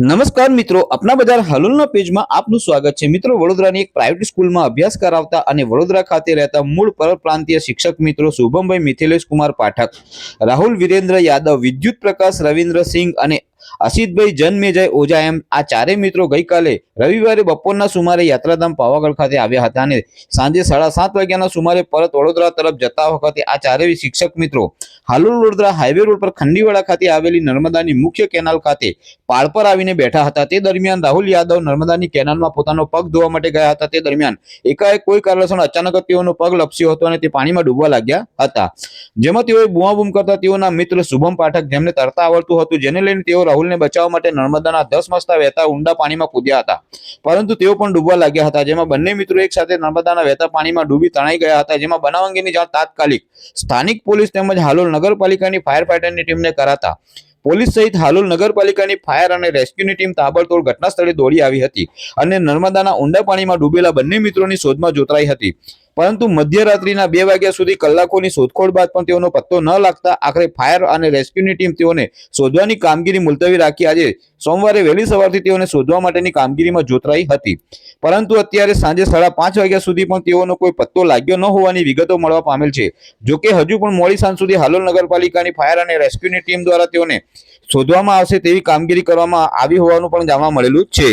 નમસ્કાર મિત્રો, અપના બજાર હાલોલના પેજમાં આપનું સ્વાગત છે। મિત્રો, વડોદરાની એક પ્રાઇવેટ સ્કૂલમાં અભ્યાસ કરાવતા અને વડોદરા ખાતે રહેતા મૂળ પરપ્રાંતીય શિક્ષક મિત્રો શુભમભાઈ મિથિલેશ કુમાર પાઠક, રાહુલ વિરેન્દ્ર યાદવ, વિદ્યુત પ્રકાશ રવિન્દ્ર સિંહ અને અસિતભાઈ જન્મેજય ઓઝા એમ આ ચારેય મિત્રો ગઈકાલે રવિવારે બપોરના સુમારે યાત્રાધામ પાવાગઢ ખાતે આવ્યા હતા અને સાંજે 7:30 વાગ્યાના સુમારે પરત વડોદરા તરફ જતા વખતે આ ચારેય શિક્ષક મિત્રો હાલોલ વડોદરા હાઈવે રોડ પર ખંડીવાડા ખાતે આવેલી નર્મદાની મુખ્ય કેનાલ ખાતે પાળ પર આવીને બેઠા હતા। તે દરમિયાન રાહુલ યાદવ નર્મદાની કેનાલમાં પોતાનો પગ ધોવા માટે ગયા હતા। તે દરમિયાન એકાએક કોઈ કારણસર અચાનક જ તેઓનો પગ લપસ્યો હતો અને તે પાણીમાં ડૂબવા લાગ્યા હતા, જેમાં તેઓએ બૂમાબૂમ કરતા તેઓના મિત્ર શુભમ પાઠક, જેમને તરતા આવડતું હતું, જેને લઈને તેઓ રાહુલને બચાવવા માટે નર્મદાના ધસમસતા વહેતા ઊંડા પાણીમાં કૂદ્યા હતા, પરંતુ તેઓ પણ ડૂબવા લાગ્યા હતા, જેમાં બંને મિત્રો એક સાથે નર્મદાના વહેતા પાણીમાં ડૂબી તણાઈ ગયા હતા, જેમાં બનાવ અંગેની જાણ તાત્કાલિક સ્થાનિક પોલીસ તેમજ હાલોલ નગરપાલિકાની ફાયર ફાઈટરની ટીમને કરાતા પોલીસ સહિત હાલોલ નગરપાલિકાની ફાયર અને રેસ્ક્યુની ટીમ તાબડતોડ ઘટના સ્થળે દોડી આવી હતી અને નર્મદાના ઊંડા પાણીમાં ડૂબેલા બંને મિત્રોની શોધમાં જોતરાઈ હતી, પરંતુ મધ્યરાત્રિના 2 વાગ્યા સુધી કલાકોની શોધખોળ બાદ પણ તેઓનો પત્તો ન લાગતા આખરે ફાયર અને રેસ્ક્યુની ટીમ તેઓને શોધવાની કામગીરી મુલતવી રાખી આજે સોમવારે વહેલી સવારથી તેઓને શોધવા માટેની કામગીરીમાં જોતરાઈ હતી, પરંતુ અત્યારે સાંજે 5:30 વાગ્યા સુધી પણ તેઓનો કોઈ પત્તો લાગ્યો ન હોવાની વિગતો મળવા પામેલ છે। જોકે હજુ પણ મોડી સાંજ સુધી હાલોલ નગરપાલિકાની ફાયર અને રેસ્ક્યુની ટીમ દ્વારા તેઓને શોધવામાં આવશે તેવી કામગીરી કરવામાં આવી હોવાનું પણ જાણવા મળેલું છે।